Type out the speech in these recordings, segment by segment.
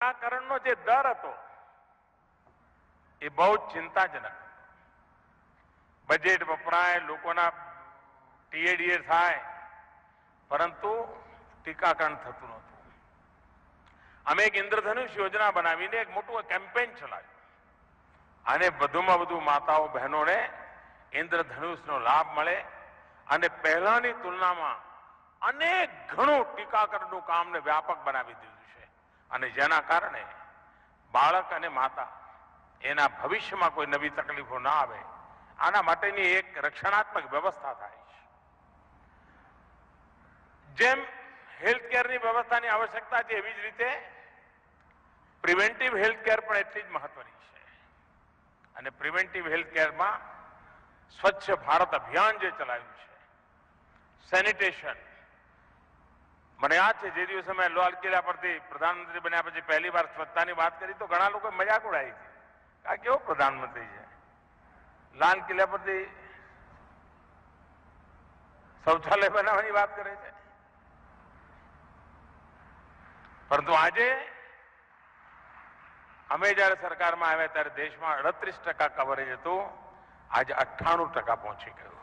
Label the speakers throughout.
Speaker 1: ટીકાકરણનો જે દર હતો એ બહુ ચિંતાજનક. બજેટ વપરાય, લોકોના ટીએડીએ થાય, પરંતુ ટીકાકરણ થતું નહોતું. અમે એક ઇન્દ્રધનુષ યોજના બનાવીને એક મોટું કેમ્પેન ચલાવ્યું અને વધુમાં વધુ માતાઓ બહેનોને ઇન્દ્રધનુષનો લાભ મળે અને પહેલાની તુલનામાં અનેક ઘણું ટીકાકરણનું કામને વ્યાપક બનાવી દીધું છે અને જેના કારણે બાળક અને માતા એના ભવિષ્યમાં કોઈ નવી તકલીફો ના આવે આના માટેની એક રક્ષણાત્મક વ્યવસ્થા થાય છે. જેમ હેલ્થકેરની વ્યવસ્થાની આવશ્યકતા છે એવી જ રીતે પ્રિવેન્ટિવ હેલ્થકેર પણ એટલી જ મહત્વની છે અને પ્રિવેન્ટિવ હેલ્થકેરમાં સ્વચ્છ ભારત અભિયાન જે ચલાવ્યું છે, સેનિટેશન. મને યાદ છે જે દિવસે મેં લાલ કિલ્લા પરથી પ્રધાનમંત્રી બન્યા પછી પહેલી વાર સ્વચ્છતાની વાત કરી તો ઘણા લોકો મજાક ઉડાવી હતી. આ કેવો પ્રધાનમંત્રી છે, લાલ કિલ્લા પરથી શૌચાલય બનાવવાની વાત કરે છે. પરંતુ આજે અમે જયારે સરકારમાં આવ્યા ત્યારે દેશમાં 38% કવરેજ હતું, આજે 98% પહોંચી ગયું.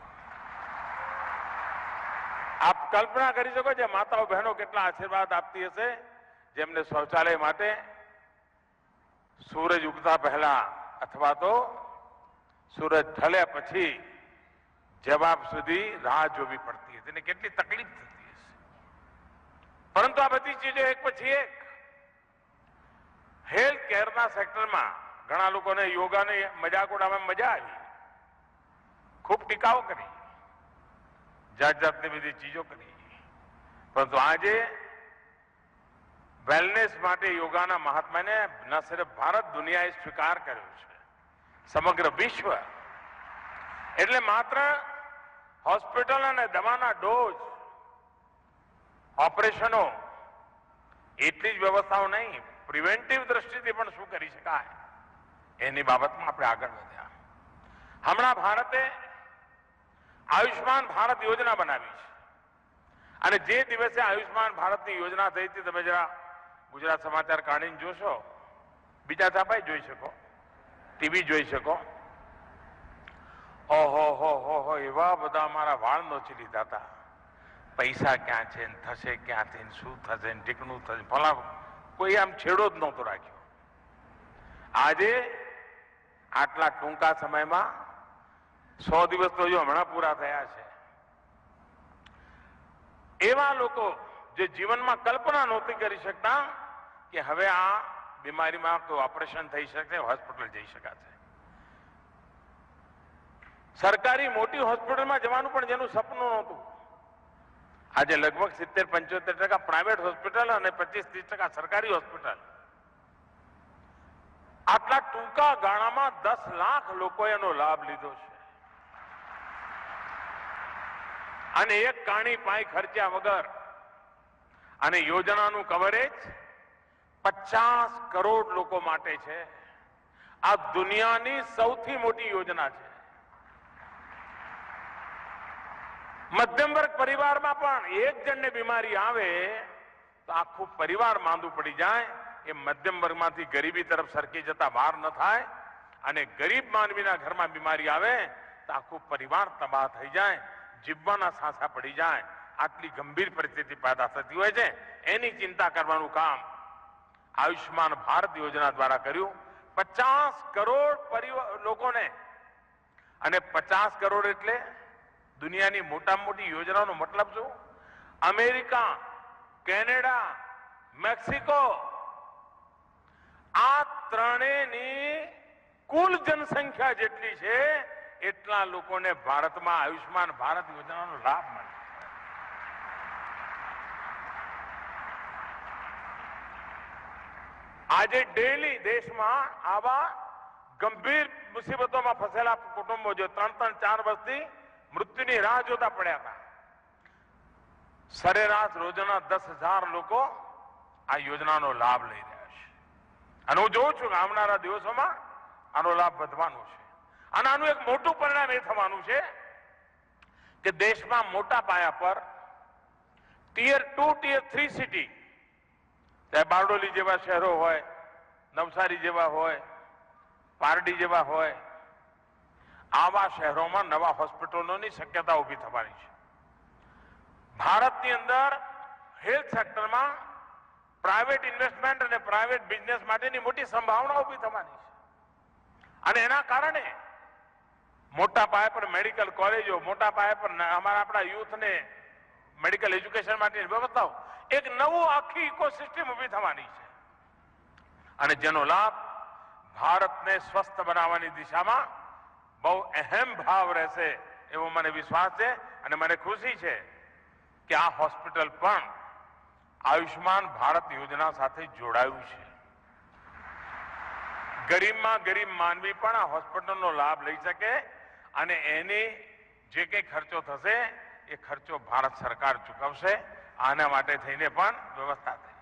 Speaker 1: આપ કલ્પના કરી શકો છો માતાઓ બહેનો કેટલા આશીર્વાદ આપતી હશે જેમને શૌચાલય માટે સૂરજ ઉગતા પહેલા અથવા તો સૂરજ ઢળ્યા પછી જવાબ સુધી રાહ જોવી પડતી હતી અને કેટલી તકલીફ થતી હશે. પરંતુ આ બધી ચીજો એક પછી એક હેલ્થ કેરના સેક્ટરમાં ઘણા લોકોને યોગાને મજાક ઉડાવવામાં મજા આવી, ખૂબ ટીકાઓ કરી, જાત જાતની બધી ચીજો કરી. પરંતુ આજે વેલનેસ માટે યોગાના મહાત્માને ન સિર્ફ ભારત દુનિયાએ સ્વીકાર કર્યો છે, સમગ્ર વિશ્વ. એટલે માત્ર હોસ્પિટલ અને દવાના ડોઝ, ઓપરેશનો એટલી જ વ્યવસ્થાઓ નહીં, પ્રિવેન્ટિવ દ્રષ્ટિથી પણ શું કરી શકાય એની બાબતમાં આપણે આગળ વધ્યા. હમણાં ભારતે આયુષ્માન ભારત યોજના બનાવી છે અને જે દિવસે આયુષ્માન ભારતની યોજના થઈ હતી તમે જરા ગુજરાત સમાચાર કાઢીને જોશો, બીજા છાપાઈ જોઈ શકો, ટીવી જોઈ શકો. ઓહો હો હો હો, એવા બધા અમારા વાળ નોચી લીધા હતા. પૈસા ક્યાં છે, થશે ક્યાંથી, શું થશે, ઢીકણું થશે, ફલા કોઈ આમ છેડો જ નહોતો રાખ્યો. આજે આટલા ટૂંકા સમયમાં 100 દિવસ તો જો હમણાં પૂરા થયા છે. એવા લોકો જે જીવનમાં કલ્પના નહોતી કરી શકતા કે હવે આ બીમારીમાં કોઈ ઓપરેશન થઈ શકે, હોસ્પિટલ જઈ શકાશે. સરકારી મોટી હોસ્પિટલમાં જવાનું પણ જેનું સપનું નહોતું, આજે લગભગ 70-75% પ્રાઇવેટ હોસ્પિટલ અને 25-30% સરકારી હોસ્પિટલ. આટલા ટૂંકા ગાળામાં 10 લાખ લોકોએ એનો લાભ લીધો છે અને એક કાણી પાઈ ખર્ચ્યા વગર. અને યોજનાનું કવરેજ 50 કરોડ લોકો માટે છે. આ દુનિયાની સૌથી મોટી યોજના છે. મધ્યમ વર્ગ પરિવારમાં પણ એક જણને બીમારી આવે તો આખું પરિવાર માંદું પડી જાય. એ મધ્યમ વર્ગમાંથી ગરીબી તરફ સરકી જતા વાર ન થાય અને ગરીબ માનવીના ઘરમાં બીમારી આવે તો આખું પરિવાર તબાહ થઈ જાય, જીવવાના સાંસા પડી જાય. આટલી ગંભીર પરિસ્થિતિ પેદા થતી હોય છે, એની ચિંતા કરવાનું કામ આયુષ્માન ભારત યોજના દ્વારા કર્યું. 50 કરોડ લોકોને, અને 50 કરોડ એટલે દુનિયાની મોટામાં મોટી યોજનાનો મતલબ શું? અમેરિકા, કેનેડા, મેક્સિકો, આ ત્રણેયની કુલ જનસંખ્યા જેટલી છે એટલા લોકોને ભારતમાં આયુષ્માન ભારત યોજનાનો લાભ મળે. આજે ડેલી દેશમાં આવા ગંભીર મુસીબતોમાં ફસેલા કુટુંબો જે 3-4 વર્ષથી મૃત્યુની રાહ જોતા પડ્યા હતા, સરેરાશ રોજના 10,000 લોકો આ યોજનાનો લાભ લઈ રહ્યા છે. અને હું જોઉં છું કે આવનારા દિવસોમાં આનો લાભ વધવાનો છે. અને આનું એક મોટું પરિણામ એ થવાનું છે કે દેશમાં મોટા પાયા પર ટિયર 2, ટિયર 3 સિટી ચાહે બારડોલી જેવા શહેરો હોય, નવસારી જેવા હોય, પારડી જેવા હોય, આવા શહેરોમાં નવા હોસ્પિટલોની શક્યતા ઊભી થવાની છે. ભારતની અંદર હેલ્થ સેક્ટરમાં પ્રાઇવેટ ઇન્વેસ્ટમેન્ટ અને પ્રાઇવેટ બિઝનેસ માટેની મોટી સંભાવના ઊભી થવાની છે. અને એના કારણે મોટા પાયે પર મેડિકલ કોલેજો, મોટા પાયે પર આપણા યુથને મેડિકલ એજ્યુકેશન માટેની વ્યવસ્થાઓ, એક નવું આખી ઇકોસિસ્ટમ ઊભી થવાની છે. અને જેનો લાભ ભારતને સ્વસ્થ બનાવવાની દિશામાં બહુ અહેમ ભાવ રહેશે એવો મને વિશ્વાસ છે. અને મને ખુશી છે કે આ હોસ્પિટલ પણ આયુષ્માન ભારત યોજના સાથે જોડાયું છે. ગરીબમાં ગરીબ માનવી પણ આ હોસ્પિટલનો લાભ લઈ શકે અને એની જે કંઈ ખર્ચો થશે એ ખર્ચો ભારત સરકાર ચૂકવશે. આના માટે થઈને પણ વ્યવસ્થા થઈ.